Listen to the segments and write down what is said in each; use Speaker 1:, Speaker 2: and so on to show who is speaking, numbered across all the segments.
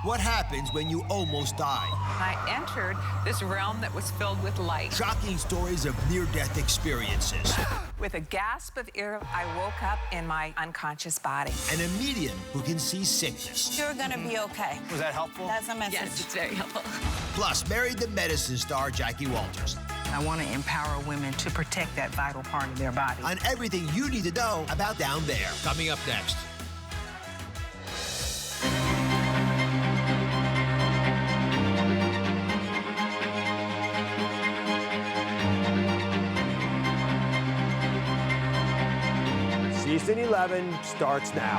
Speaker 1: What happens when you almost die?
Speaker 2: I entered this realm that was filled with light.
Speaker 1: Shocking stories of near-death experiences.
Speaker 2: With a gasp of air, I woke up in my unconscious body.
Speaker 1: And a medium who can see sickness.
Speaker 3: You're gonna be okay.
Speaker 1: Was that helpful?
Speaker 3: That's a message.
Speaker 2: Yes, it's very helpful.
Speaker 1: Plus, Married to Medicine star Jackie Walters.
Speaker 4: I want to empower women to protect that vital part of their body.
Speaker 1: On everything you need to know about down there. Coming up next.
Speaker 5: Season 11 starts now.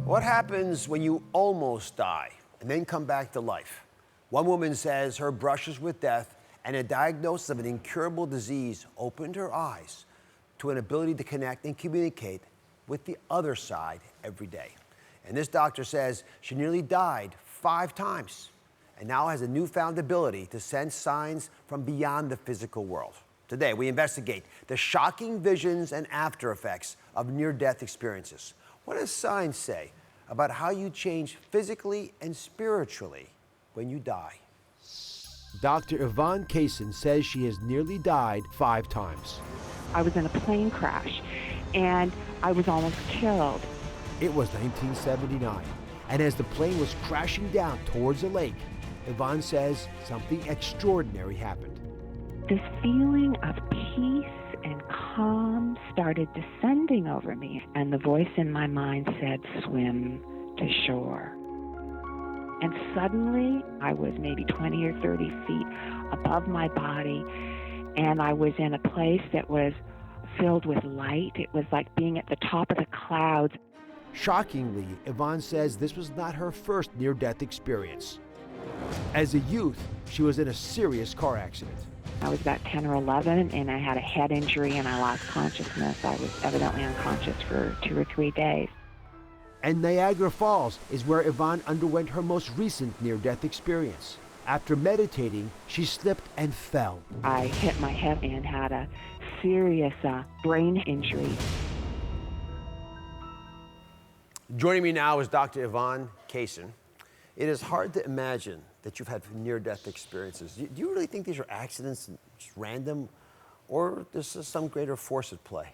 Speaker 5: What happens when you almost die and then come back to life? One woman says her brushes with death and a diagnosis of an incurable disease opened her eyes to an ability to connect and communicate with the other side every day. And this doctor says she nearly died 5 times and now has a newfound ability to sense signs from beyond the physical world. Today, we investigate the shocking visions and after effects of near-death experiences. What does science say about how you change physically and spiritually when you die? Dr. Yvonne Kaysen says she has nearly died 5 times.
Speaker 6: I was in a plane crash, and I was almost killed.
Speaker 5: It was 1979, and as the plane was crashing down towards a lake, Yvonne says something extraordinary happened.
Speaker 6: This feeling of peace and calm started descending over me, and the voice in my mind said, "Swim to shore." And suddenly, I was maybe 20 or 30 feet above my body, and I was in a place that was filled with light. It was like being at the top of the clouds.
Speaker 5: Shockingly, Yvonne says this was not her first near-death experience. As a youth, she was in a serious car accident.
Speaker 6: I was about 10 or 11, and I had a head injury, and I lost consciousness. I was evidently unconscious for 2 or 3 days.
Speaker 5: And Niagara Falls is where Yvonne underwent her most recent near-death experience. After meditating, she slipped and fell.
Speaker 6: I hit my head and had a serious brain injury.
Speaker 5: Joining me now is Dr. Yvonne Kaysen. It is hard to imagine that you've had near-death experiences. Do you really think these are accidents, just random, or there's some greater force at play?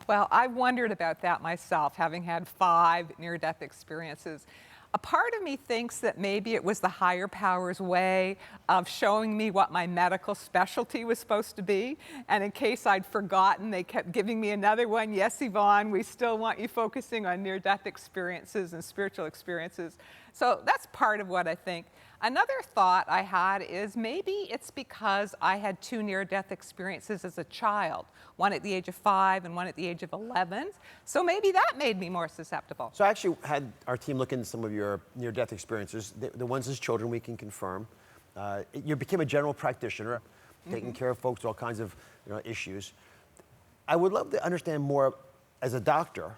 Speaker 2: Well, I wondered about that myself, having had 5 near-death experiences. A part of me thinks that maybe it was the higher power's way of showing me what my medical specialty was supposed to be. And in case I'd forgotten, they kept giving me another one. Yes, Yvonne, we still want you focusing on near-death experiences and spiritual experiences. So that's part of what I think. Another thought I had is maybe it's because I had 2 near-death experiences as a child, one at the age of 5 and one at the age of 11. So maybe that made me more susceptible.
Speaker 5: So I actually had our team look into some of your near-death experiences. The ones as children we can confirm. You became a general practitioner, taking care of folks with all kinds of issues. I would love to understand more as a doctor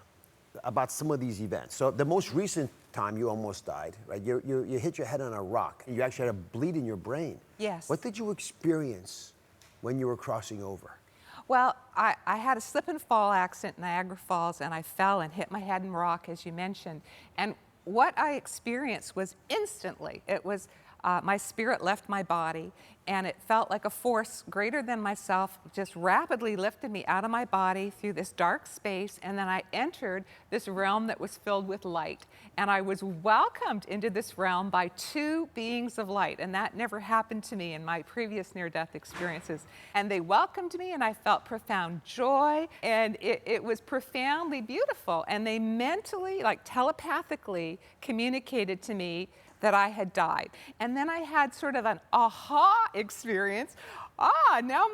Speaker 5: about some of these events. So the most recent time you almost died, right? You hit your head on a rock and you actually had a bleed in your brain.
Speaker 2: Yes.
Speaker 5: What did you experience when you were crossing over?
Speaker 2: Well, I had a slip and fall accident in Niagara Falls, and I fell and hit my head in a rock, as you mentioned. And what I experienced was instantly, it was my spirit left my body, and it felt like a force greater than myself just rapidly lifted me out of my body through this dark space, and then I entered this realm that was filled with light. And I was welcomed into this realm by 2 beings of light, and that never happened to me in my previous near-death experiences. And they welcomed me, and I felt profound joy, and it was profoundly beautiful. And they mentally, like telepathically, communicated to me that I had died. And then I had sort of an aha experience. Now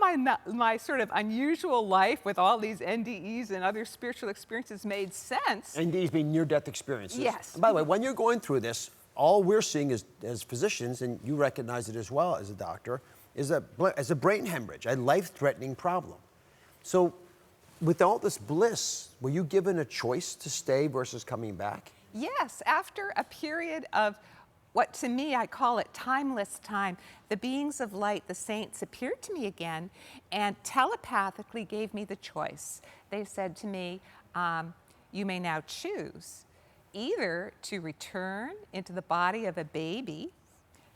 Speaker 2: my sort of unusual life with all these NDEs and other spiritual experiences made sense.
Speaker 5: NDEs being near-death experiences.
Speaker 2: Yes.
Speaker 5: And by the way, when you're going through this, all we're seeing is, as physicians, and you recognize it as well as a doctor, is a brain hemorrhage, a life-threatening problem. So with all this bliss, were you given a choice to stay versus coming back?
Speaker 2: Yes, after a period of what to me, I call it timeless time, the beings of light, the saints, appeared to me again and telepathically gave me the choice. They said to me, you may now choose either to return into the body of a baby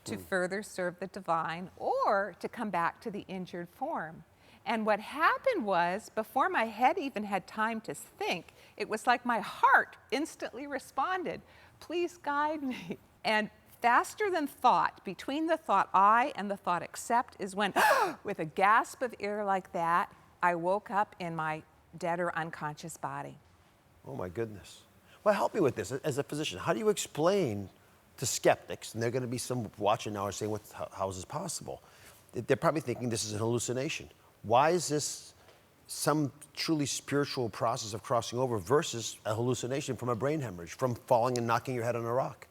Speaker 2: to further serve the divine, or to come back to the injured form. And what happened was, before my head even had time to think, it was like my heart instantly responded, please guide me. And faster than thought, between the thought I and the thought accept, is when, with a gasp of air like that, I woke up in my dead or unconscious body.
Speaker 5: Oh my goodness. Well, help me with this as a physician. How do you explain to skeptics, and there are going to be some watching now are saying, how is this possible? They're probably thinking this is an hallucination. Why is this some truly spiritual process of crossing over versus a hallucination from a brain hemorrhage, from falling and knocking your head on a rock?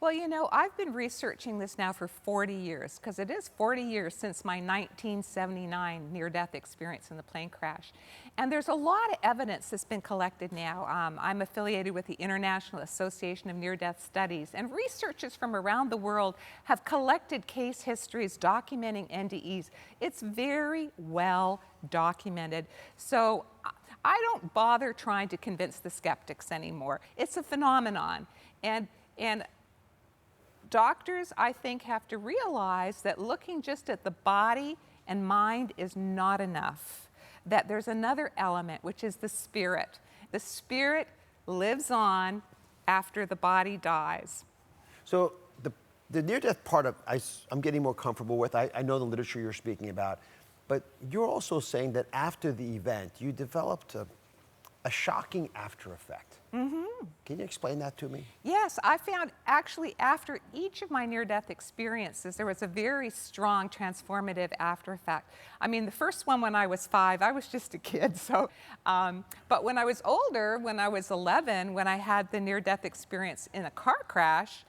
Speaker 2: Well, you know, I've been researching this now for 40 years, because it is 40 years since my 1979 near-death experience in the plane crash. And there's a lot of evidence that's been collected now. I'm affiliated with the International Association of Near-Death Studies, and researchers from around the world have collected case histories documenting NDEs. It's very well documented. So I don't bother trying to convince the skeptics anymore. It's a phenomenon. And doctors, I think, have to realize that looking just at the body and mind is not enough, that there's another element, which is the spirit. The spirit lives on after the body dies.
Speaker 5: So the near-death part of I'm getting more comfortable with. I know the literature you're speaking about, but you're also saying that after the event, you developed a shocking after effect. Can you explain that to me?
Speaker 2: Yes, I found actually after each of my near-death experiences, there was a very strong transformative after effect. I mean, the first one when I was 5, I was just a kid, so, but when I was older, when I was 11, when I had the near-death experience in a car crash,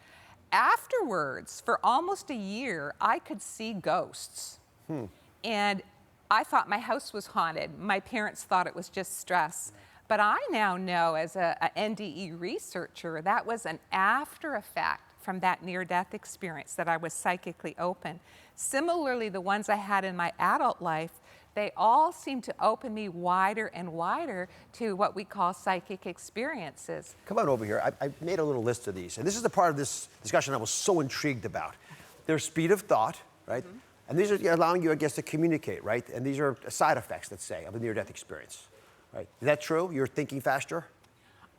Speaker 2: afterwards, for almost a year, I could see ghosts. And I thought my house was haunted. My parents thought it was just stress. But I now know, as a NDE researcher, that was an after effect from that near-death experience, that I was psychically open. Similarly, the ones I had in my adult life, they all seem to open me wider and wider to what we call psychic experiences.
Speaker 5: Come on over here. I made a little list of these. And this is the part of this discussion I was so intrigued about. There's speed of thought, right? And these are allowing you, I guess, to communicate, right? And these are side effects, let's say, of a near-death experience. Right. Is that true? You're thinking faster?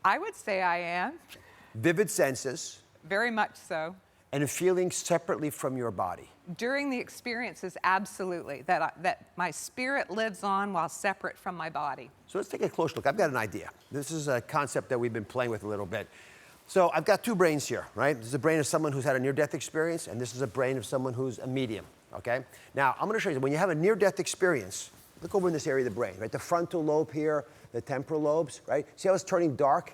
Speaker 2: I would say I am.
Speaker 5: Vivid senses.
Speaker 2: Very much so.
Speaker 5: And feeling separately from your body.
Speaker 2: During the experiences, absolutely. That my spirit lives on while separate from my body.
Speaker 5: So let's take a close look. I've got an idea. This is a concept that we've been playing with a little bit. So I've got two brains here, right? This is a brain of someone who's had a near-death experience, and this is a brain of someone who's a medium, okay? Now, I'm going to show you, when you have a near-death experience, look over in this area of the brain, right? The frontal lobe here, the temporal lobes, right? See how it's turning dark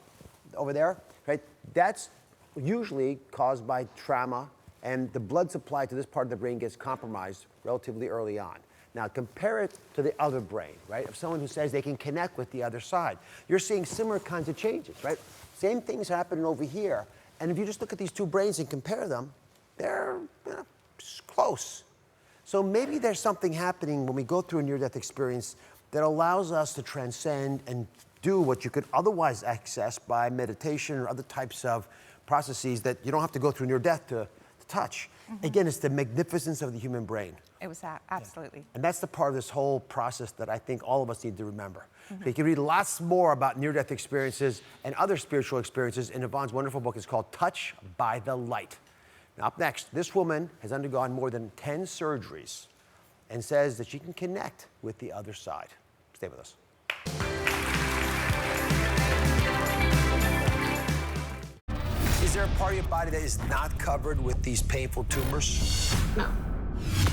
Speaker 5: over there, right? That's usually caused by trauma, and the blood supply to this part of the brain gets compromised relatively early on. Now, compare it to the other brain, right? Of someone who says they can connect with the other side. You're seeing similar kinds of changes, right? Same things happening over here. And if you just look at these two brains and compare them, they're close. So maybe there's something happening when we go through a near-death experience that allows us to transcend and do what you could otherwise access by meditation or other types of processes that you don't have to go through near-death to touch. Again, it's the magnificence of the human brain.
Speaker 2: It was that, absolutely.
Speaker 5: And that's the part of this whole process that I think all of us need to remember. You can read lots more about near-death experiences and other spiritual experiences in Yvonne's wonderful book. It's called Touch by the Light. Now, up next, this woman has undergone more than 10 surgeries and says that she can connect with the other side. Stay with us. Is there a part of your body that is not covered with these painful tumors?
Speaker 3: No.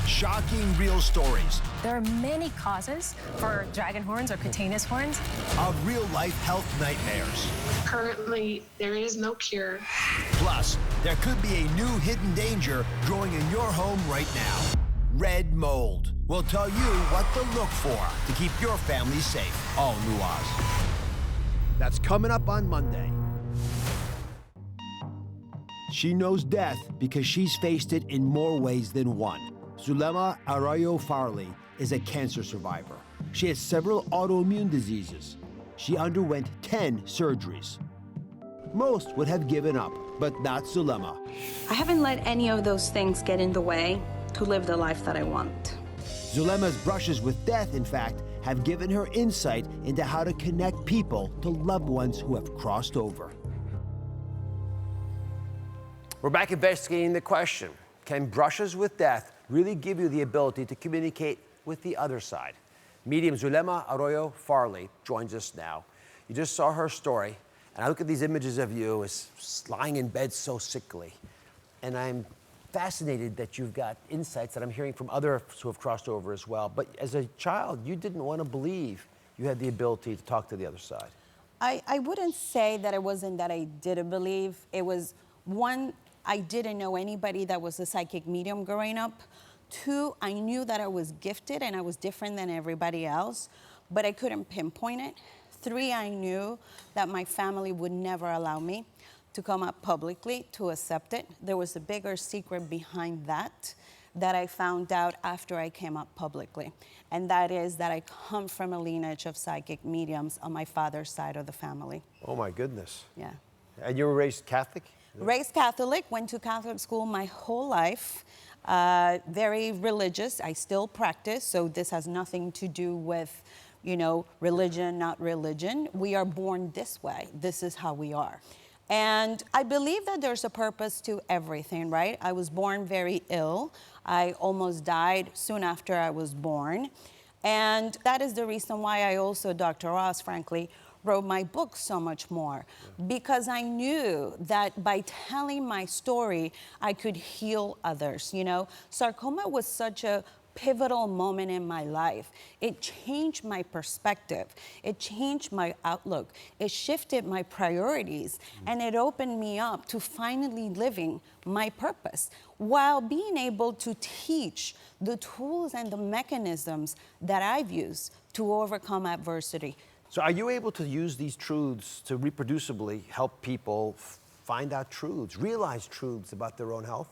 Speaker 1: Shocking real stories
Speaker 3: There are many causes for dragon horns or cutaneous horns.
Speaker 1: of real-life health nightmares.
Speaker 7: Currently, there is no cure.
Speaker 1: Plus, there could be a new hidden danger growing in your home right now. Red mold. We'll tell you what to look for to keep your family safe. All New Oz.
Speaker 5: That's coming up on Monday. She knows death because she's faced it in more ways than one. Zulema Arroyo Farley is a cancer survivor. She has several autoimmune diseases.
Speaker 1: she underwent 10 surgeries. Most would have given up, but not Zulema.
Speaker 8: I haven't let any of those things get in the way to live the life that I want.
Speaker 1: Zulema's brushes with death, in fact, have given her insight into how to connect people to loved ones who have crossed over.
Speaker 5: We're back investigating the question, can brushes with death really give you the ability to communicate with the other side? Medium Zulema Arroyo Farley joins us now. You just saw her story, and I look at these images of you as lying in bed so sickly, and I'm fascinated that you've got insights that I'm hearing from others who have crossed over as well. But as a child, you didn't want to believe you had the ability to talk to the other side.
Speaker 9: I wouldn't say that it wasn't that I didn't believe. It was, one, I didn't know anybody that was a psychic medium growing up. Two, I knew that I was gifted and I was different than everybody else, but I couldn't pinpoint it. Three, I knew that my family would never allow me to come up publicly to accept it. There was a bigger secret behind that I found out after I came up publicly. And that is that I come from a lineage of psychic mediums on my father's side of the family.
Speaker 5: Oh my goodness.
Speaker 9: Yeah.
Speaker 5: And you were raised Catholic?
Speaker 9: Raised Catholic, went to Catholic school my whole life. Very religious, I still practice, so this has nothing to do with, you know, religion, not religion. We are born this way. This is how we are. And I believe that there's a purpose to everything, right? I was born very ill. I almost died soon after I was born. And that is the reason why I also, Dr. Ross, frankly, wrote my book so much more. Because I knew that by telling my story, I could heal others, you know? Sarcoma was such a pivotal moment in my life. It changed my perspective. It changed my outlook. It shifted my priorities, and it opened me up to finally living my purpose while being able to teach the tools and the mechanisms that I've used to overcome adversity.
Speaker 5: So are you able to use these truths to reproducibly help people find out truths, realize truths about their own health?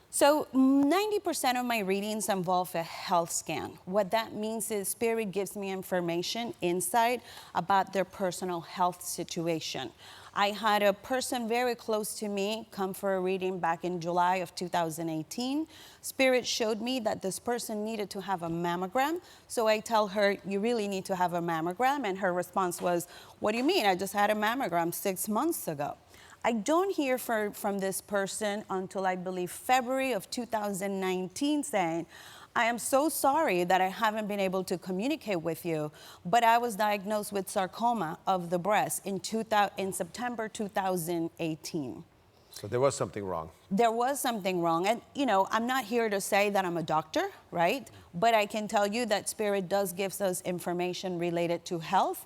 Speaker 9: So 90% of my readings involve a health scan. What that means is Spirit gives me information, insight about their personal health situation. I had a person very close to me come for a reading back in July of 2018. Spirit showed me that this person needed to have a mammogram. So I tell her, you really need to have a mammogram. And her response was, what do you mean? I just had a mammogram 6 months ago. I don't hear from this person until I believe February of 2019 saying, I am so sorry that I haven't been able to communicate with you, but I was diagnosed with sarcoma of the breast in September 2018.
Speaker 5: So there was something wrong.
Speaker 9: There was something wrong. And, you know, I'm not here to say that I'm a doctor, right? But I can tell you that Spirit does give us information related to health.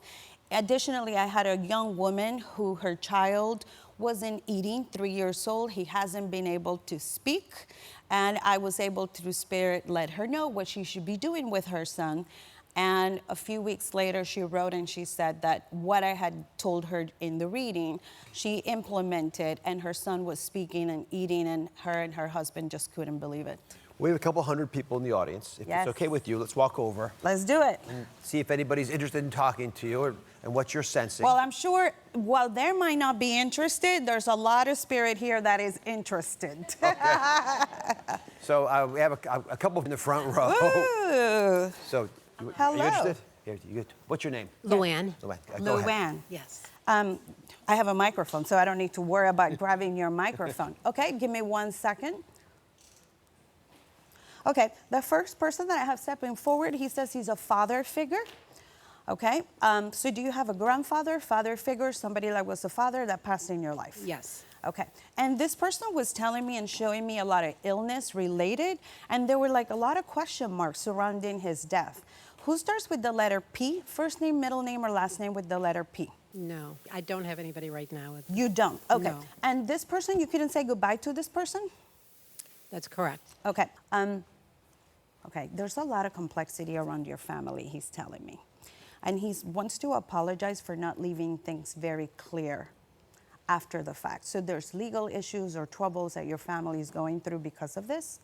Speaker 9: Additionally, I had a young woman who her child wasn't eating, 3 years old. He hasn't been able to speak. And I was able to, through Spirit, let her know what she should be doing with her son. And a few weeks later, she wrote and she said that what I had told her in the reading, she implemented, and her son was speaking and eating, and her husband just couldn't believe it.
Speaker 5: We have a couple hundred people in the audience. If
Speaker 9: Yes.
Speaker 5: it's okay with you, let's walk over
Speaker 9: Let's do it.
Speaker 5: and see if anybody's interested in talking to you and what you're sensing.
Speaker 9: Well, I'm sure while they might not be interested, there's a lot of Spirit here that is interested.
Speaker 5: So we have a couple in the front row.
Speaker 9: Ooh.
Speaker 5: So, are
Speaker 9: Hello.
Speaker 5: you interested? Here, what's your name?
Speaker 10: Luann.
Speaker 5: Luann. Go ahead.
Speaker 9: Luann.
Speaker 10: Yes.
Speaker 9: I have a microphone, so I don't need to worry about grabbing your microphone. Okay, give me 1 second. Okay, the first person that I have stepping forward, he says he's a father figure. Okay, so do you have a grandfather, father figure, somebody that was a father that passed in your life?
Speaker 10: Yes.
Speaker 9: Okay, and this person was telling me and showing me a lot of illness related, and there were like a lot of question marks surrounding his death. Who starts with the letter P? First name, middle name, or last name with the letter P?
Speaker 10: No, I don't have anybody right now.
Speaker 9: You don't? Okay.
Speaker 10: No.
Speaker 9: And this person, you couldn't say goodbye to this person?
Speaker 10: That's correct.
Speaker 9: Okay. Okay, there's a lot of complexity around your family, he's telling me. And he wants to apologize for not leaving things very clear after the fact. So there's legal issues or troubles that your family is going through because of this.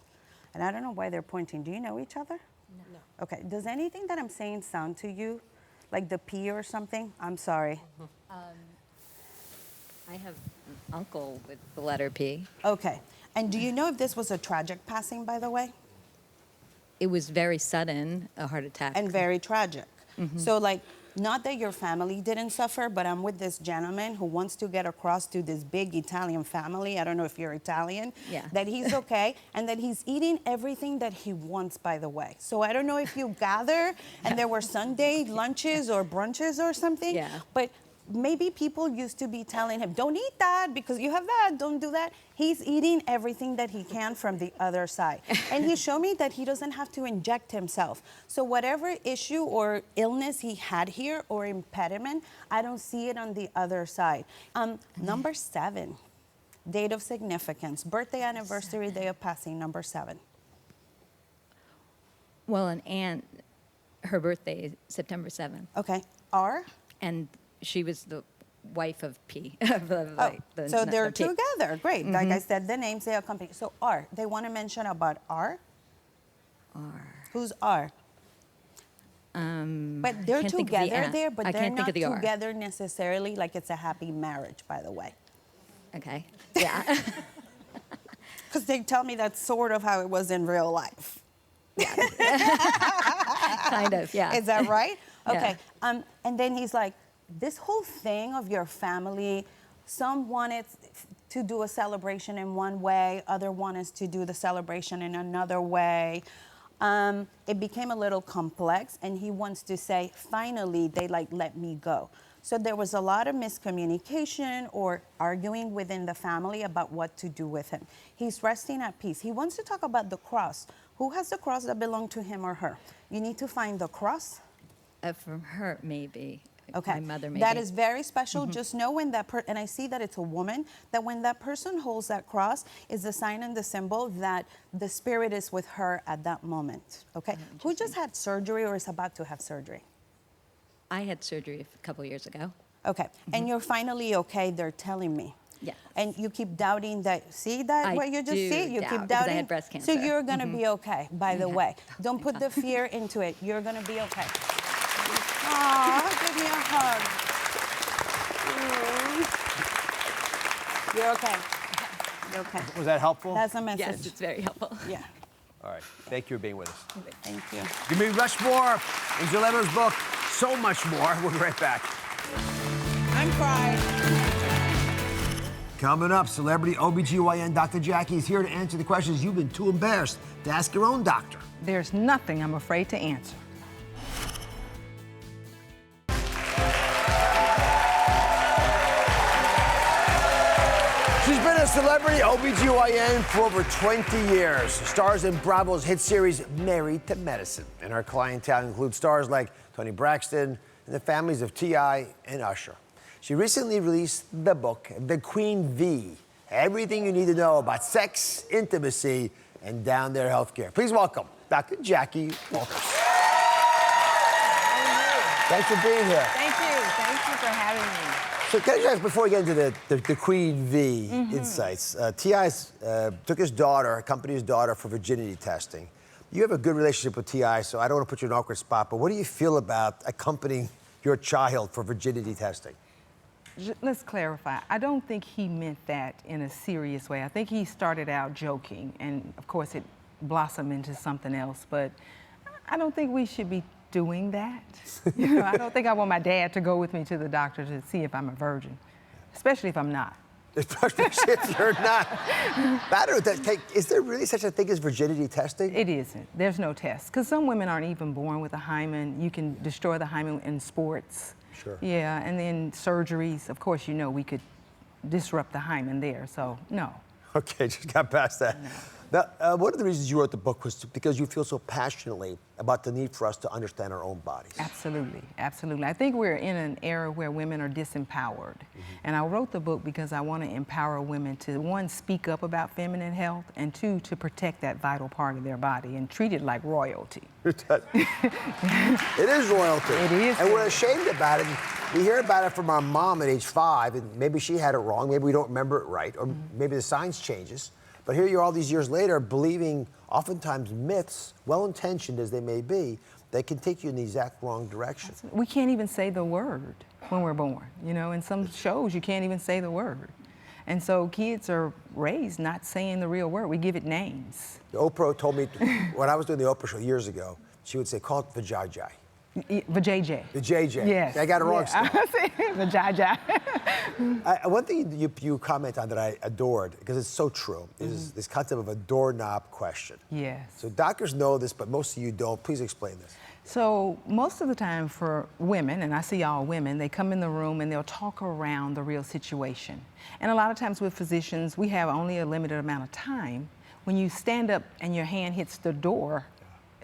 Speaker 9: And I don't know why they're pointing. Do you know each other?
Speaker 10: No.
Speaker 9: Okay, does anything that I'm saying sound to you like the P or something? I'm sorry.
Speaker 11: I have an uncle with the letter P.
Speaker 9: Okay. And do you know if this was a tragic passing, by the way?
Speaker 11: It was very sudden, a heart attack.
Speaker 9: And very tragic. So like, not that your family didn't suffer, but I'm with this gentleman who wants to get across to this big Italian family, I don't know if you're Italian,
Speaker 11: Yeah.
Speaker 9: that he's okay, and that he's eating everything that he wants, by the way. So I don't know if you gather and there were Sunday lunches or brunches or something,
Speaker 11: Yeah.
Speaker 9: but maybe people used to be telling him, don't eat that because you have that, don't do that. He's eating everything that he can from the other side. And he showed me that he doesn't have to inject himself. So whatever issue or illness he had here or impediment, I don't see it on the other side. Number 7, date of significance, birthday, anniversary, day of passing, number 7.
Speaker 11: Well, an aunt, her birthday is September 7th.
Speaker 9: Okay, R?
Speaker 11: And she was the wife of P. of the
Speaker 9: So they're
Speaker 11: P.
Speaker 9: together, great. Like I said, the names, they accompany. So R, they want to mention about R?
Speaker 11: R.
Speaker 9: Who's R? But they're
Speaker 11: can't think of the
Speaker 9: together
Speaker 11: aunt.
Speaker 9: there, but
Speaker 11: I
Speaker 9: they're
Speaker 11: can't think
Speaker 9: not
Speaker 11: of the R.
Speaker 9: together necessarily like it's a happy marriage, by the way.
Speaker 11: Okay. Yeah.
Speaker 9: Because they tell me that's sort of how it was in real life.
Speaker 11: Kind of, yeah.
Speaker 9: Is that right?
Speaker 11: Yeah.
Speaker 9: Okay. And then he's like, this whole thing of your family, some wanted to do a celebration in one way, other wanted to do the celebration in another way. It became a little complex, and he wants to say, finally, they like let me go. So there was a lot of miscommunication or arguing within the family about what to do with him. He's resting at peace. He wants to talk about the cross. Who has the cross that belonged to him or her? You need to find the cross.
Speaker 11: From her, maybe.
Speaker 9: Okay.
Speaker 11: My mother, maybe.
Speaker 9: That is very special. Just know when that and I see that it's a woman, that when that person holds that cross is the sign and the symbol that the spirit is with her at that moment. Okay. Who just had surgery or is about to have surgery?
Speaker 11: I had surgery a couple years ago.
Speaker 9: Okay. And you're finally okay, they're telling me.
Speaker 11: Yeah.
Speaker 9: And you keep doubting that, see that,
Speaker 11: I
Speaker 9: what you just
Speaker 11: do
Speaker 9: see? You
Speaker 11: doubt,
Speaker 9: keep
Speaker 11: because
Speaker 9: doubting.
Speaker 11: I had breast
Speaker 9: So
Speaker 11: cancer.
Speaker 9: you're going to be okay, by the way. Don't put the fear into it. You're going to be okay. Aw, give me a hug. You're okay. You're okay.
Speaker 5: Was that helpful?
Speaker 9: That's a message.
Speaker 11: Yes, it's very helpful.
Speaker 9: Yeah.
Speaker 5: All right. Thank you for being with us.
Speaker 9: Thank you.
Speaker 5: Give me Rushmore, Angel Lever's book, so much more. We'll be right back.
Speaker 9: I'm fried.
Speaker 5: Coming up, celebrity OB-GYN Dr. Jackie is here to answer the questions you've been too embarrassed to ask your own doctor.
Speaker 4: There's nothing I'm afraid to answer.
Speaker 5: She's been a celebrity OB-GYN for over 20 years. Stars in Bravo's hit series Married to Medicine. And her clientele includes stars like Toni Braxton and the families of T.I. and Usher. She recently released the book, The Queen V, everything you need to know about sex, intimacy, and down there healthcare. Please welcome Dr. Jackie Walters. Thanks for being here.
Speaker 4: Thank you. Thank you for having me.
Speaker 5: So can I just ask, before we get into the Queen V insights, T.I. took his daughter, accompanied his daughter for virginity testing. You have a good relationship with T.I., so I don't want to put you in an awkward spot, but what do you feel about accompanying your child for virginity testing?
Speaker 12: Let's clarify. I don't think he meant that in a serious way. I think he started out joking, and of course it blossomed into something else, but I don't think we should be doing that. You know, I don't think I want my dad to go with me to the doctor to see if I'm a virgin, especially if I'm not.
Speaker 5: Especially if you're not. I don't know, is there really such a thing as virginity testing?
Speaker 12: It isn't. There's no test, because some women aren't even born with a hymen. You can destroy the hymen in sports.
Speaker 5: Sure.
Speaker 12: Yeah, and then surgeries, of course, you know, we could disrupt the hymen there, so no.
Speaker 5: Okay, just got past that.
Speaker 12: No.
Speaker 5: Now, one of the reasons you wrote the book was because you feel so passionately about the need for us to understand our own bodies.
Speaker 12: Absolutely, absolutely. I think we're in an era where women are disempowered. And I wrote the book because I want to empower women to, one, speak up about feminine health, and two, to protect that vital part of their body and treat it like royalty.
Speaker 5: It is royalty.
Speaker 12: It is.
Speaker 5: And we're ashamed about it. We hear about it from our mom at age 5, and maybe she had it wrong, maybe we don't remember it right, or maybe the science changes. But here you are all these years later believing oftentimes myths, well-intentioned as they may be, they can take you in the exact wrong direction.
Speaker 12: We can't even say the word when we're born. You know, in some shows, you can't even say the word. And so kids are raised not saying the real word. We give it names.
Speaker 5: Oprah told me, when I was doing the Oprah show years ago, she would say, call it vajayjay.
Speaker 12: Vajayjay.
Speaker 5: The JJ.
Speaker 12: Yes.
Speaker 5: I got it wrong still.
Speaker 12: Vajayjay.
Speaker 5: One thing you comment on that I adored, because it's so true, is this concept of a doorknob question.
Speaker 12: Yes.
Speaker 5: So doctors know this, but most of you don't. Please explain this.
Speaker 12: So most of the time for women, and I see all women, they come in the room and they'll talk around the real situation. And a lot of times with physicians, we have only a limited amount of time. When you stand up and your hand hits the door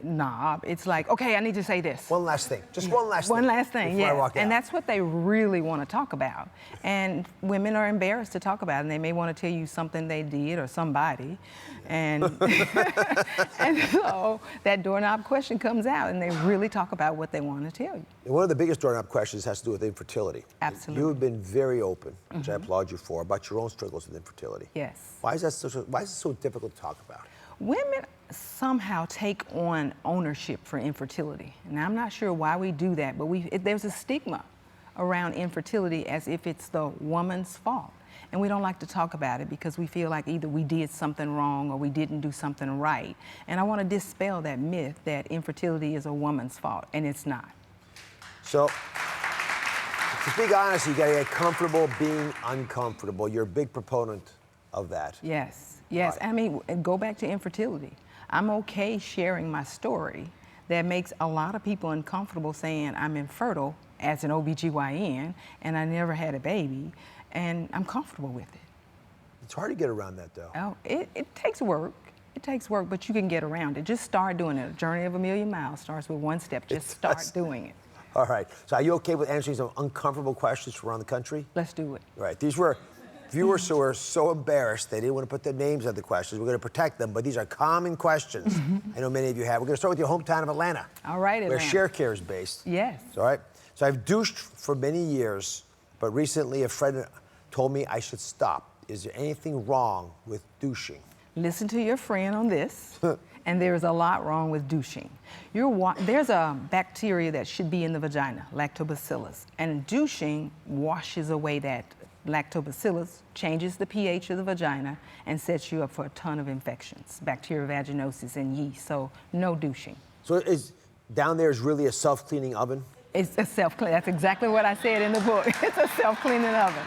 Speaker 12: knob, it's like, okay, I need to say this.
Speaker 5: One last thing. Just one last thing.
Speaker 12: One last thing,
Speaker 5: before I
Speaker 12: yeah.
Speaker 5: walk out.
Speaker 12: And that's what they really want to talk about. And women are embarrassed to talk about it, and they may want to tell you something they did or somebody. And, and so that doorknob question comes out, and they really talk about what they want to tell you.
Speaker 5: And one of the biggest doorknob questions has to do with infertility.
Speaker 12: Absolutely.
Speaker 5: You have been very open, which I applaud you for, about your own struggles with infertility.
Speaker 12: Yes.
Speaker 5: Why is it so difficult to talk about?
Speaker 12: Women somehow take on ownership for infertility. And I'm not sure why we do that, but there's a stigma around infertility as if it's the woman's fault. And we don't like to talk about it because we feel like either we did something wrong or we didn't do something right. And I want to dispel that myth that infertility is a woman's fault, and it's not.
Speaker 5: So, to speak honestly, you got to get comfortable being uncomfortable. You're a big proponent of that.
Speaker 12: Yes, yes.
Speaker 5: Right.
Speaker 12: I mean, go back to infertility. I'm okay sharing my story that makes a lot of people uncomfortable saying I'm infertile as an OB-GYN and I never had a baby, and I'm comfortable with it.
Speaker 5: It's hard to get around that, though.
Speaker 12: Oh, it takes work. It takes work, but you can get around it. Just start doing it. A journey of a million miles starts with one step. Just start doing it.
Speaker 5: All right. So are you okay with answering some uncomfortable questions from around the country?
Speaker 12: Let's do it.
Speaker 5: All right. These were viewers who were so embarrassed they didn't want to put their names on the questions. We're going to protect them, but these are common questions. I know many of you have. We're going to start with your hometown of Atlanta.
Speaker 12: All right, Atlanta.
Speaker 5: Where Share Care is based.
Speaker 12: Yes.
Speaker 5: All right. So I've douched for many years, but recently a friend told me I should stop. Is there anything wrong with douching?
Speaker 12: Listen to your friend on this, and there's a lot wrong with douching. There's a bacteria that should be in the vagina, lactobacillus, and douching washes away that lactobacillus, changes the pH of the vagina, and sets you up for a ton of infections, bacterial vaginosis and yeast, so no douching.
Speaker 5: So down there is really a self-cleaning oven?
Speaker 12: It's a self-clean, that's exactly what I said in the book. It's a self-cleaning oven.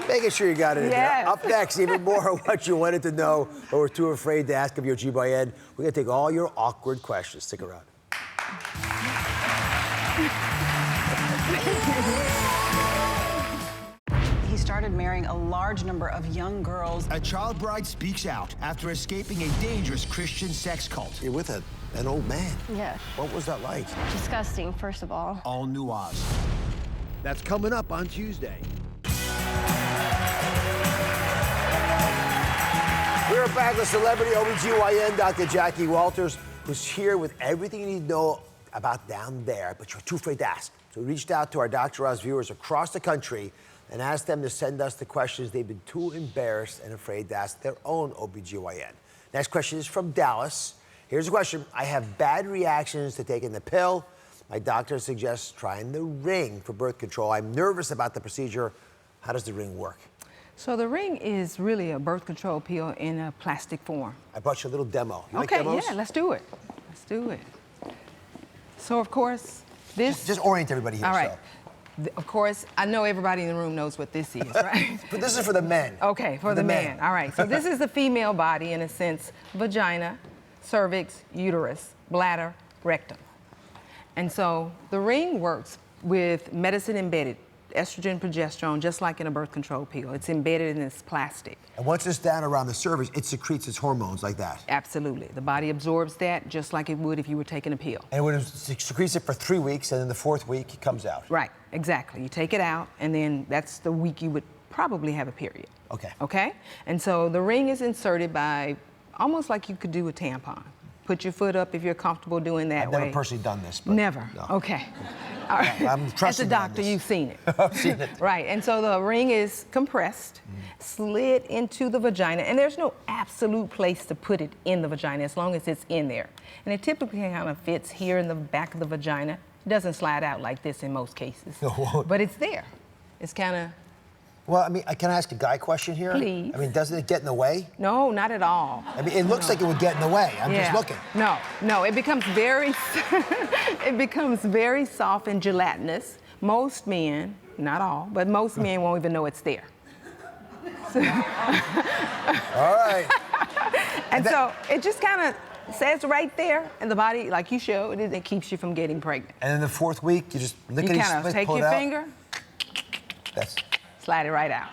Speaker 5: Making sure you got it in there.
Speaker 12: Yes.
Speaker 5: Up next, even more of what you wanted to know, but were too afraid to ask of your GYN. We're going to take all your awkward questions. Stick around.
Speaker 13: He started marrying a large number of young girls.
Speaker 1: A child bride speaks out after escaping a dangerous Christian sex cult.
Speaker 5: You're with an old man.
Speaker 14: Yeah.
Speaker 5: What was that like?
Speaker 14: Disgusting, first of all.
Speaker 1: All new Oz. That's coming up on Tuesday.
Speaker 5: We're back with celebrity OB-GYN Dr. Jackie Walters, who's here with everything you need to know about down there, but you're too afraid to ask. So we reached out to our Dr. Oz viewers across the country and asked them to send us the questions they've been too embarrassed and afraid to ask their own OB-GYN. Next question is from Dallas. Here's the question. I have bad reactions to taking the pill. My doctor suggests trying the ring for birth control. I'm nervous about the procedure. How does the ring work?
Speaker 12: So the ring is really a birth control pill in a plastic form.
Speaker 5: I brought you a little demo. You like
Speaker 12: Okay,
Speaker 5: demos?
Speaker 12: yeah, let's do it. Let's do it. So of course, this...
Speaker 5: Just orient everybody here.
Speaker 12: All right. Of course, I know everybody in the room knows what this is, right?
Speaker 5: But this is for the men.
Speaker 12: Okay, for the man. All right, so this is the female body in a sense: vagina, cervix, uterus, bladder, rectum. And so the ring works with medicine embedded, estrogen, progesterone, just like in a birth control pill. It's embedded in this plastic.
Speaker 5: And once it's down around the cervix, it secretes its hormones like that.
Speaker 12: Absolutely. The body absorbs that just like it would if you were taking a pill.
Speaker 5: And it secretes it for 3 weeks, and then the 4th week, it comes out.
Speaker 12: Right, exactly. You take it out, and then that's the week you would probably have a period.
Speaker 5: Okay.
Speaker 12: Okay? And so the ring is inserted by almost like you could do a tampon. Put your foot up if you're comfortable doing that way.
Speaker 5: I've never personally done this. But
Speaker 12: Never?
Speaker 5: No.
Speaker 12: Okay. All right.
Speaker 5: I'm
Speaker 12: As
Speaker 5: trusting
Speaker 12: a
Speaker 5: you on
Speaker 12: doctor,
Speaker 5: this.
Speaker 12: you've seen it.
Speaker 5: I've seen it.
Speaker 12: Right, and so the ring is compressed, slid into the vagina, and there's no absolute place to put it in the vagina as long as it's in there. And it typically kind of fits here in the back of the vagina. It doesn't slide out like this in most cases, but it's there. It's kind of...
Speaker 5: Well, I mean, can I ask a guy question here?
Speaker 12: Please.
Speaker 5: I mean, doesn't it get in the way?
Speaker 12: No, not at all.
Speaker 5: I mean, it looks like it would get in the way. I'm just looking.
Speaker 12: No, it becomes very, it becomes very soft and gelatinous. Most men, not all, but most men won't even know it's there.
Speaker 5: All right.
Speaker 12: And so it just kind of says right there, and the body, like you showed, it keeps you from getting pregnant.
Speaker 5: And in the fourth week, you just lick
Speaker 12: You
Speaker 5: it,
Speaker 12: kind of take your finger, slide it right out.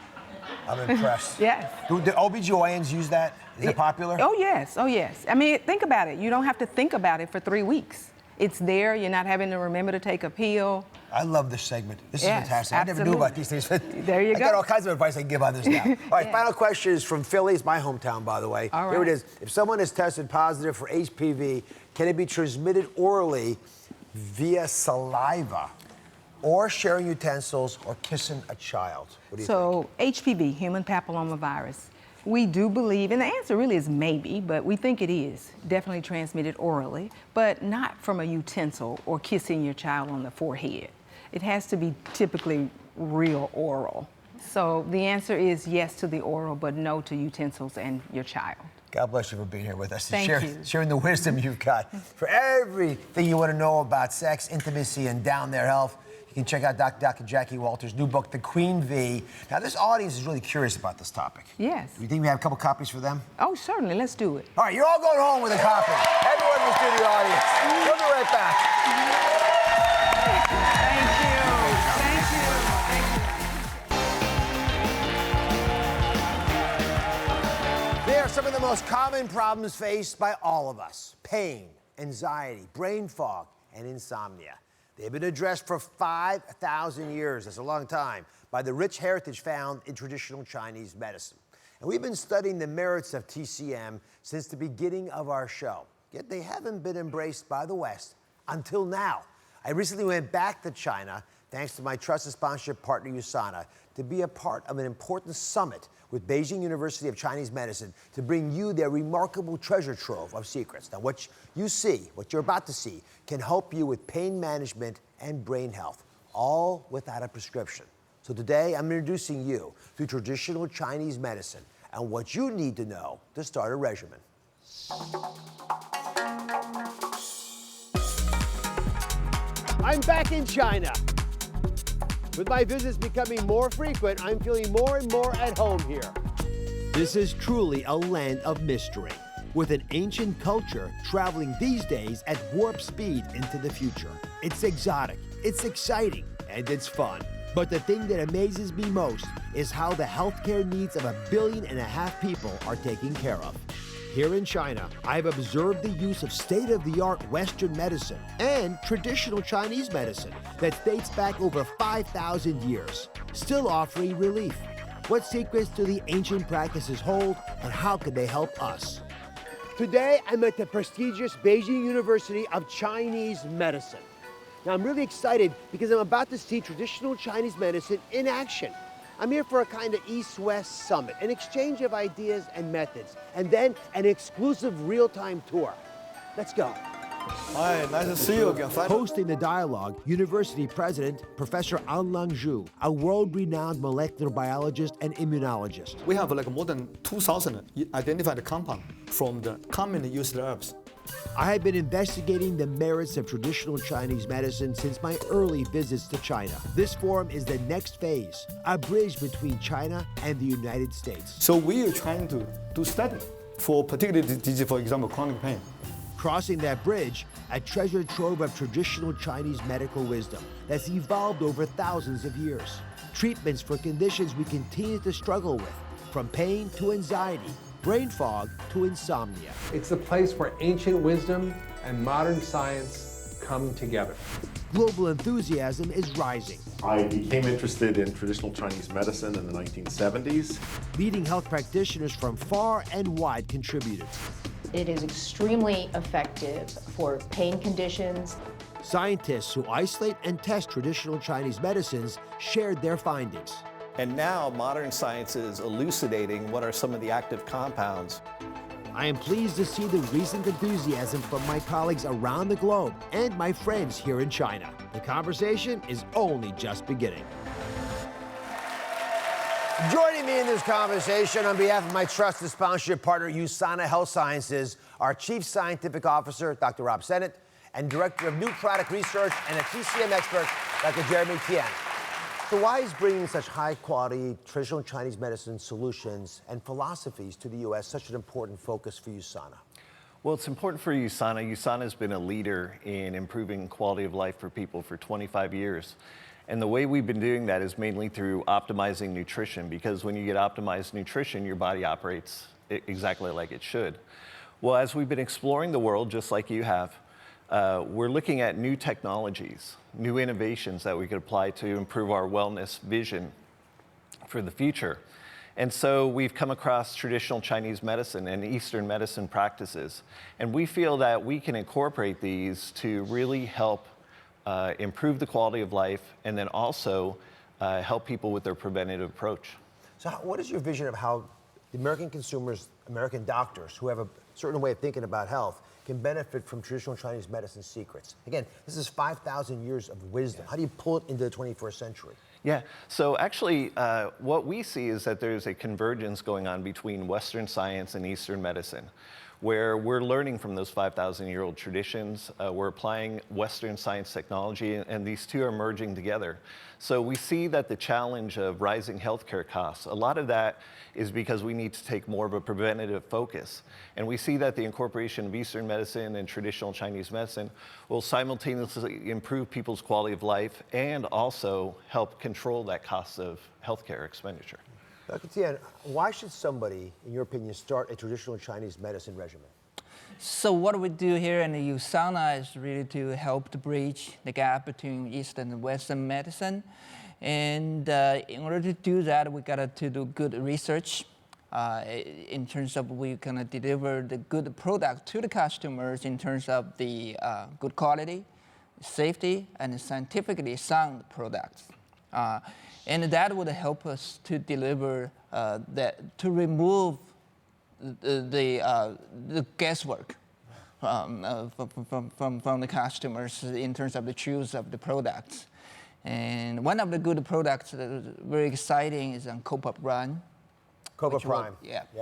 Speaker 5: I'm impressed.
Speaker 12: Yes.
Speaker 5: Do OB-GYNs use that? Is it popular?
Speaker 12: Oh, yes. Oh, yes. I mean, think about it. You don't have to think about it for 3 weeks. It's there. You're not having to remember to take a pill.
Speaker 5: I love this segment. This is
Speaker 12: Yes,
Speaker 5: fantastic. I never knew about these things.
Speaker 12: There you
Speaker 5: I
Speaker 12: go.
Speaker 5: got all kinds of advice I can give on this now. All right, final question is from Philly. It's my hometown, by the way.
Speaker 12: All
Speaker 5: Here it
Speaker 12: right.
Speaker 5: is. If someone is tested positive for HPV, can it be transmitted orally via saliva or sharing utensils or kissing a child? What do you think?
Speaker 12: HPV, human papillomavirus, we do believe, and the answer really is maybe, but we think it is definitely transmitted orally, but not from a utensil or kissing your child on the forehead. It has to be typically real oral. So the answer is yes to the oral, but no to utensils and your child.
Speaker 5: God bless you for being here with us.
Speaker 12: Thank you.
Speaker 5: Sharing the wisdom you've got. For everything you want to know about sex, intimacy, and down there health, you can check out Dr. Jackie Walters' new book, The Queen V. Now, this audience is really curious about this topic.
Speaker 12: Yes.
Speaker 5: Do you think we have a couple copies for them?
Speaker 12: Oh, certainly. Let's do it.
Speaker 5: All right, you're all going home with a copy. Everyone in the studio audience. We'll be right back.
Speaker 12: Thank you.
Speaker 5: They are some of the most common problems faced by all of us: pain, anxiety, brain fog, and insomnia. They've been addressed for 5,000 years, that's a long time, by the rich heritage found in traditional Chinese medicine. And we've been studying the merits of TCM since the beginning of our show. Yet they haven't been embraced by the West until now. I recently went back to China, thanks to my trusted sponsorship partner USANA, to be a part of an important summit with Beijing University of Chinese Medicine to bring you their remarkable treasure trove of secrets. Now, what you see, what you're about to see, can help you with pain management and brain health, all without a prescription. So today, I'm introducing you to traditional Chinese medicine and what you need to know to start a regimen. I'm back in China. With my visits becoming more frequent, I'm feeling more and more at home here. This is truly a land of mystery, with an ancient culture traveling these days at warp speed into the future. It's exotic, it's exciting, and it's fun. But the thing that amazes me most is how the healthcare needs of 1.5 billion people are taken care of. Here in China, I've observed the use of state-of-the-art Western medicine and traditional Chinese medicine that dates back over 5,000 years, still offering relief. What secrets do the ancient practices hold, and how can they help us? Today, I'm at the prestigious Beijing University of Chinese Medicine. Now, I'm really excited because I'm about to see traditional Chinese medicine in action. I'm here for a kind of East-West summit, an exchange of ideas and methods, and then an exclusive real-time tour. Let's go.
Speaker 15: Hi, nice to see you again.
Speaker 5: Hosting the dialogue, University President Professor Anlang Zhu, a world-renowned molecular biologist and immunologist.
Speaker 15: We have like more than 2,000 identified compounds from the commonly used herbs.
Speaker 5: I have been investigating the merits of traditional Chinese medicine since my early visits to China. This forum is the next phase, a bridge between China and the United States.
Speaker 15: So we are trying to do study for particular disease, for example, chronic pain.
Speaker 5: Crossing that bridge, a treasure trove of traditional Chinese medical wisdom that's evolved over thousands of years. Treatments for conditions we continue to struggle with, from pain to anxiety, brain fog to insomnia.
Speaker 16: It's a place where ancient wisdom and modern science come together.
Speaker 5: Global enthusiasm is rising.
Speaker 17: I became interested in traditional Chinese medicine in the 1970s.
Speaker 5: Leading health practitioners from far and wide contributed.
Speaker 18: It is extremely effective for pain conditions.
Speaker 1: Scientists who isolate and test traditional Chinese medicines shared their findings.
Speaker 18: And now modern science is elucidating what are some of the active compounds.
Speaker 1: I am pleased to see the recent enthusiasm from my colleagues around the globe and my friends here in China. The conversation is only just beginning.
Speaker 5: Joining me in this conversation on behalf of my trusted sponsorship partner, USANA Health Sciences, our Chief Scientific Officer, Dr. Rob Sennett, and Director of New Product Research and a TCM expert, Dr. Jeremy Tian. So why is bringing such high-quality traditional Chinese medicine solutions and philosophies to the U.S. such an important focus for USANA?
Speaker 18: Well, it's important for USANA. USANA has been a leader in improving quality of life for people for 25 years. And the way we've been doing that is mainly through optimizing nutrition, because when you get optimized nutrition, your body operates exactly like it should. Well, as we've been exploring the world, just like you have, we're looking at new technologies, new innovations that we could apply to improve our wellness vision for the future. And so we've come across traditional Chinese medicine and Eastern medicine practices. And we feel that we can incorporate these to really help improve the quality of life and then also help people with their preventative approach.
Speaker 5: So what is your vision of how the American consumers, American doctors who have a certain way of thinking about health can benefit from traditional Chinese medicine secrets? Again, this is 5,000 years of wisdom. How do you pull it into the 21st century?
Speaker 18: Yeah, so actually what we see is that there's a convergence going on between Western science and Eastern medicine, where we're learning from those 5,000-year-old traditions. We're applying Western science technology, and these two are merging together. So we see that the challenge of rising healthcare costs, a lot of that is because we need to take more of a preventative focus. And we see that the incorporation of Eastern medicine and traditional Chinese medicine will simultaneously improve people's quality of life and also help control that cost of healthcare expenditure.
Speaker 5: Dr. Tian, why should somebody, in your opinion, start a traditional Chinese medicine regimen?
Speaker 19: So what we do here in the USANA is really to help to bridge the gap between Eastern and Western medicine. And in order to do that, we got to do good research in terms of we're gonna deliver the good product to the customers in terms of the good quality, safety, and scientifically sound products. And that would help us to deliver to remove the guesswork from the customers in terms of the choose of the products. And one of the good products that is very exciting is on Copa Prime.
Speaker 5: Copa Prime.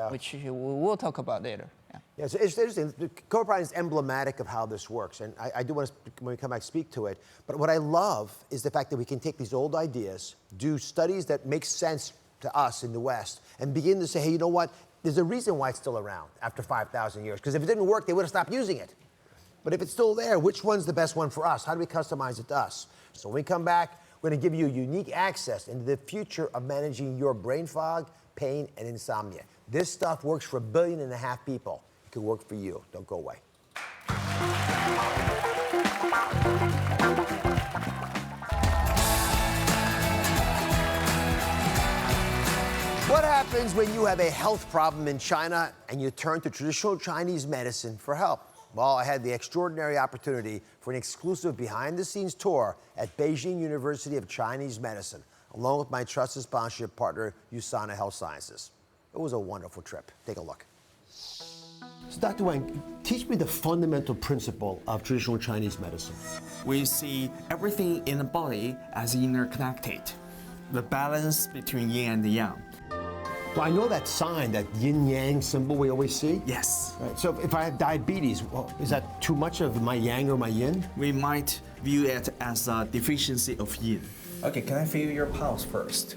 Speaker 19: Which we'll talk about later.
Speaker 5: Yeah, so it's interesting. The Copa Prime is emblematic of how this works, and I do want to, when we come back, speak to it. But what I love is the fact that we can take these old ideas, do studies that make sense to us in the West, and begin to say, hey, you know what? There's a reason why it's still around after 5,000 years, because if it didn't work, they would have stopped using it. But if it's still there, which one's the best one for us? How do we customize it to us? So when we come back, we're going to give you unique access into the future of managing your brain fog, pain, and insomnia. This stuff works for 1.5 billion people. It could work for you. Don't go away. What happens when you have a health problem in China and you turn to traditional Chinese medicine for help? Well, I had the extraordinary opportunity for an exclusive behind-the-scenes tour at Beijing University of Chinese Medicine, along with my trusted sponsorship partner, USANA Health Sciences. It was a wonderful trip. Take a look. So Dr. Wang, teach me the fundamental principle of traditional Chinese medicine.
Speaker 20: We see everything in the body as interconnected, the balance between yin and yang.
Speaker 5: Well, I know that sign, that yin-yang symbol we always see.
Speaker 20: Yes.
Speaker 5: Right. So if I have diabetes, well, is that too much of my yang or my yin?
Speaker 20: We might view it as a deficiency of yin. Okay, can I feel your pulse first?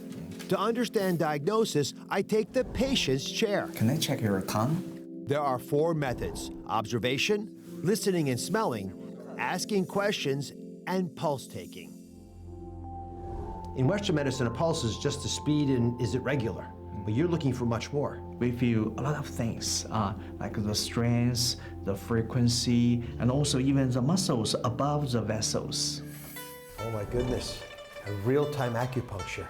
Speaker 1: To understand diagnosis, I take the patient's chair.
Speaker 20: Can I check your tongue?
Speaker 1: There are 4 methods: observation, listening and smelling, asking questions, and pulse taking. In Western medicine, a pulse is just the speed and is it regular? But you're looking for much more.
Speaker 20: We feel a lot of things, like the strength, the frequency, and also even the muscles above the vessels.
Speaker 5: Oh my goodness, a real-time acupuncture.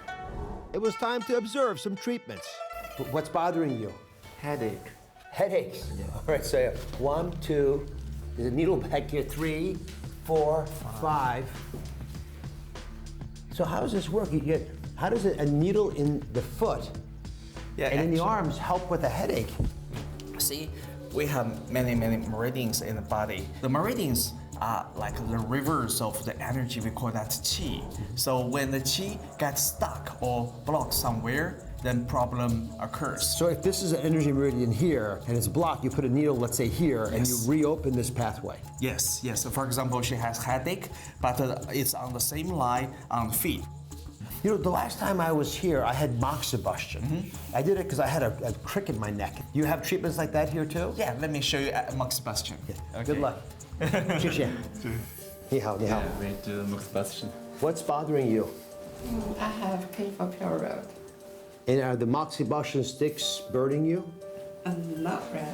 Speaker 1: It was time to observe some treatments.
Speaker 5: What's bothering you?
Speaker 20: Headache.
Speaker 5: Headaches? Yeah. All right, so 1, 2, there's a needle back here, 3, 4, 5. So how does this work? How does a needle in the foot and in the arms help with a headache?
Speaker 20: See, we have many meridians in the body. The meridians are like the rivers of the energy. We call that qi. So when the qi gets stuck or blocked somewhere, then problem occurs.
Speaker 5: So if this is an energy meridian here and it's blocked, you put a needle, let's say here, and you reopen this pathway.
Speaker 20: Yes. So for example, she has headache, but it's on the same line on the feet.
Speaker 5: You know, the last time I was here, I had moxibustion. I did it because I had a crick in my neck. You have treatments like that here too?
Speaker 20: Yeah, let me show you moxibustion.
Speaker 5: Okay. Good luck. 谢谢。你好，你好。
Speaker 21: We do moxibustion.
Speaker 5: What's bothering you?
Speaker 14: I have painful period.
Speaker 5: And are the moxibustion sticks burning you?
Speaker 14: Not really.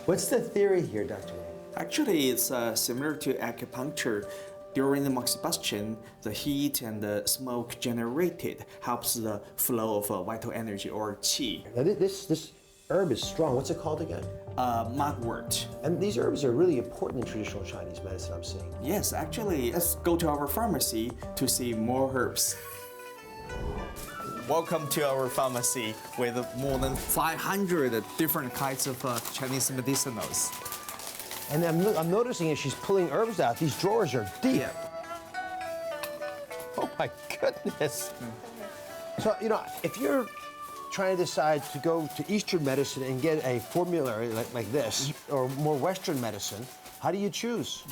Speaker 5: What's the theory here, Dr. Wang?
Speaker 20: Actually, it's similar to acupuncture. During the moxibustion, the heat and the smoke generated helps the flow of vital energy or qi.
Speaker 5: Now this herb is strong. What's it called again?
Speaker 20: Mugwort.
Speaker 5: And these herbs are really important in traditional Chinese medicine, I'm seeing.
Speaker 20: Yes, actually, let's go to our pharmacy to see more herbs. Welcome to our pharmacy with more than 500 different kinds of Chinese medicinals.
Speaker 5: And I'm noticing as she's pulling herbs out, these drawers are deep.
Speaker 20: Yeah.
Speaker 5: Oh my goodness. So, you know, if you're trying to decide to go to Eastern medicine and get a formulary like this, or more Western medicine, how do you choose?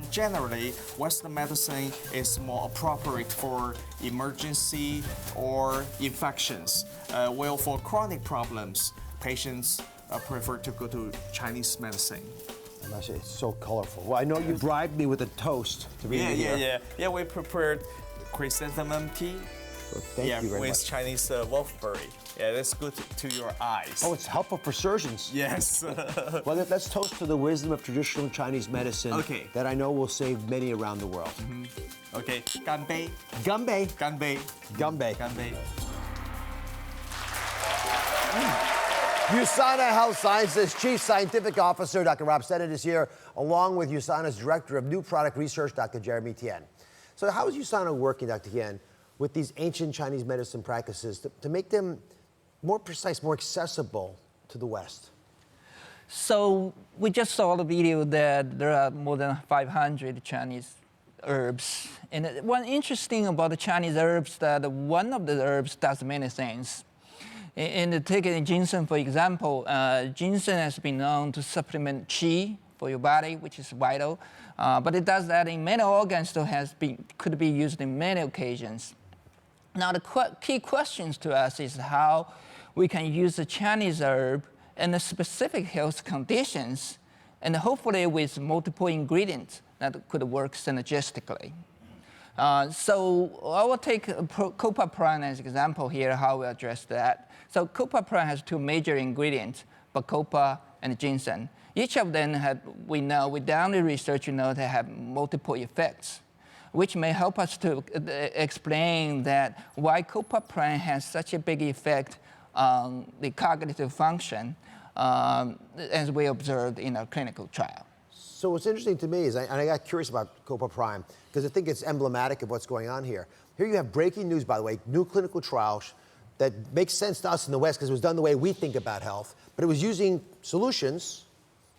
Speaker 20: Generally, Western medicine is more appropriate for emergency or infections. While for chronic problems, patients prefer to go to Chinese medicine.
Speaker 5: It's so colorful. Well, I know you bribed me with a toast to be here.
Speaker 20: Yeah, we prepared chrysanthemum tea.
Speaker 5: So thank you very
Speaker 20: with
Speaker 5: much.
Speaker 20: Chinese wolfberry. Yeah, that's good to your eyes.
Speaker 5: Oh, it's helpful for surgeons.
Speaker 20: Yes.
Speaker 5: Well, let's toast to the wisdom of traditional Chinese medicine that I know will save many around the world.
Speaker 20: Okay, 干杯.
Speaker 5: 干杯.
Speaker 20: 干杯.
Speaker 5: 干杯.
Speaker 20: 干杯.
Speaker 5: USANA Health Sciences Chief Scientific Officer, Dr. Rob Sennett, is here, along with USANA's Director of New Product Research, Dr. Jeremy Tian. So how is USANA working, Dr. Tian, with these ancient Chinese medicine practices to make them more precise, more accessible to the West?
Speaker 19: So we just saw the video that there are more than 500 Chinese herbs. And one interesting about the Chinese herbs that one of the herbs does many things. In taking ginseng, for example, ginseng has been known to supplement qi for your body, which is vital. But it does that in many organs, so could be used in many occasions. Now, the key questions to us is how we can use the Chinese herb in the specific health conditions, and hopefully with multiple ingredients that could work synergistically. So I will take Copaprine as an example here, how we address that. So Copaprine has two major ingredients, Bacopa and ginseng. Each of them we know, with down the research, we know they have multiple effects, which may help us to explain that why Copaprine has such a big effect on the cognitive function as we observed in our clinical trial.
Speaker 5: So what's interesting to me is, I got curious about Copaprine, because I think it's emblematic of what's going on here. Here you have breaking news, by the way, new clinical trials that makes sense to us in the West because it was done the way we think about health, but it was using solutions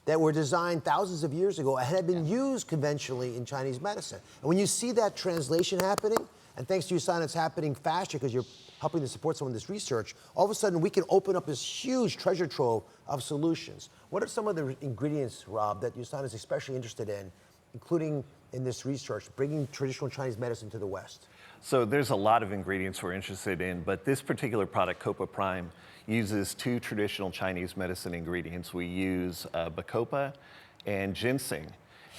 Speaker 5: that were designed thousands of years ago and had been used conventionally in Chinese medicine. And when you see that translation happening, and thanks to USANA, it's happening faster because you're helping to support some of this research, all of a sudden we can open up this huge treasure trove of solutions. What are some of the ingredients, Rob, that USANA is especially interested in, including in this research, bringing traditional Chinese medicine to the West?
Speaker 18: So there's a lot of ingredients we're interested in, but this particular product, Copaprime, uses two traditional Chinese medicine ingredients. We use Bacopa and ginseng.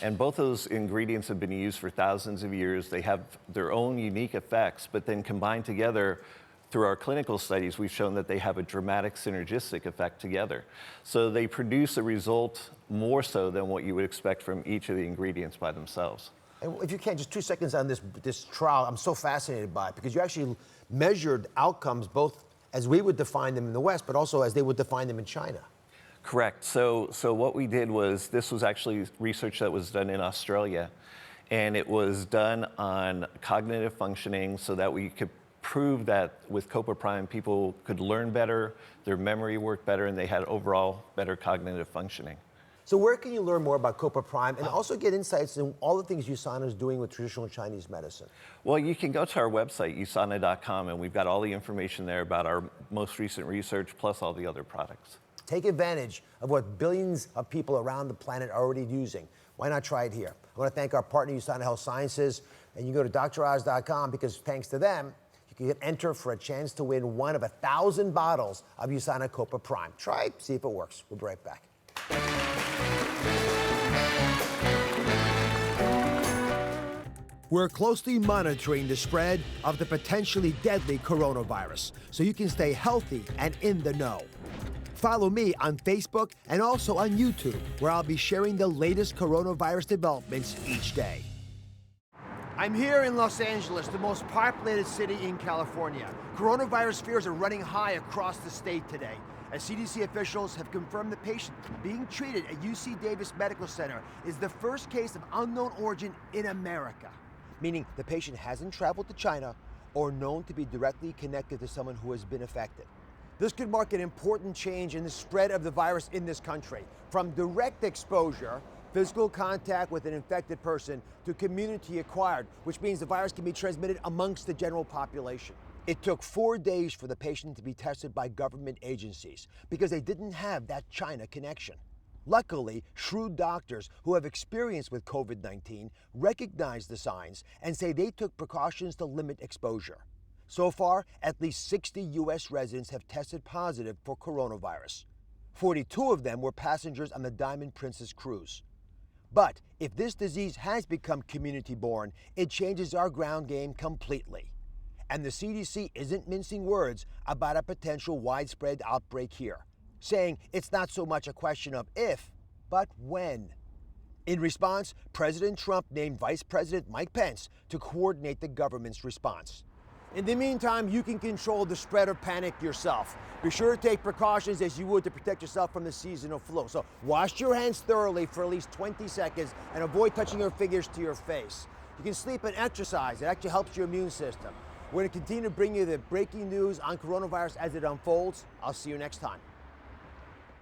Speaker 18: And both those ingredients have been used for thousands of years. They have their own unique effects, but then combined together through our clinical studies, we've shown that they have a dramatic synergistic effect together. So they produce a result more so than what you would expect from each of the ingredients by themselves.
Speaker 5: And if you can, just 2 seconds on this trial. I'm so fascinated by it because you actually measured outcomes both as we would define them in the West, but also as they would define them in China.
Speaker 18: Correct. So what we did was, this was actually research that was done in Australia. And it was done on cognitive functioning so that we could prove that with Copa Prime, people could learn better, their memory worked better, and they had overall better cognitive functioning.
Speaker 5: So where can you learn more about Copa Prime and also get insights in all the things USANA is doing with traditional Chinese medicine?
Speaker 18: Well, you can go to our website, usana.com, and we've got all the information there about our most recent research, plus all the other products.
Speaker 5: Take advantage of what billions of people around the planet are already using. Why not try it here? I want to thank our partner, USANA Health Sciences, and you go to droz.com because thanks to them, you can enter for a chance to win one of 1,000 bottles of USANA Copa Prime. Try it, see if it works. We'll be right back.
Speaker 1: We're closely monitoring the spread of the potentially deadly coronavirus so you can stay healthy and in the know. Follow me on Facebook and also on YouTube, where I'll be sharing the latest coronavirus developments each day.
Speaker 5: I'm here in Los Angeles, the most populated city in California. Coronavirus fears are running high across the state today, as CDC officials have confirmed the patient being treated at UC Davis Medical Center is the first case of unknown origin in America, meaning the patient hasn't traveled to China or known to be directly connected to someone who has been affected. This could mark an important change in the spread of the virus in this country, from direct exposure, physical contact with an infected person, to community acquired, which means the virus can be transmitted amongst the general population. It took 4 days for the patient to be tested by government agencies because they didn't have that China connection. Luckily, shrewd doctors who have experience with COVID-19 recognize the signs and say they took precautions to limit exposure. So far, at least 60 U.S. residents have tested positive for coronavirus. 42 of them were passengers on the Diamond Princess cruise. But if this disease has become community-borne, it changes our ground game completely. And the CDC isn't mincing words about a potential widespread outbreak here, saying it's not so much a question of if, but when. In response, President Trump named Vice President Mike Pence to coordinate the government's response. In the meantime, you can control the spread of panic yourself. Be sure to take precautions as you would to protect yourself from the seasonal flu. So wash your hands thoroughly for at least 20 seconds and avoid touching your fingers to your face. You can sleep and exercise. It actually helps your immune system. We're going to continue to bring you the breaking news on coronavirus as it unfolds. I'll see you next time.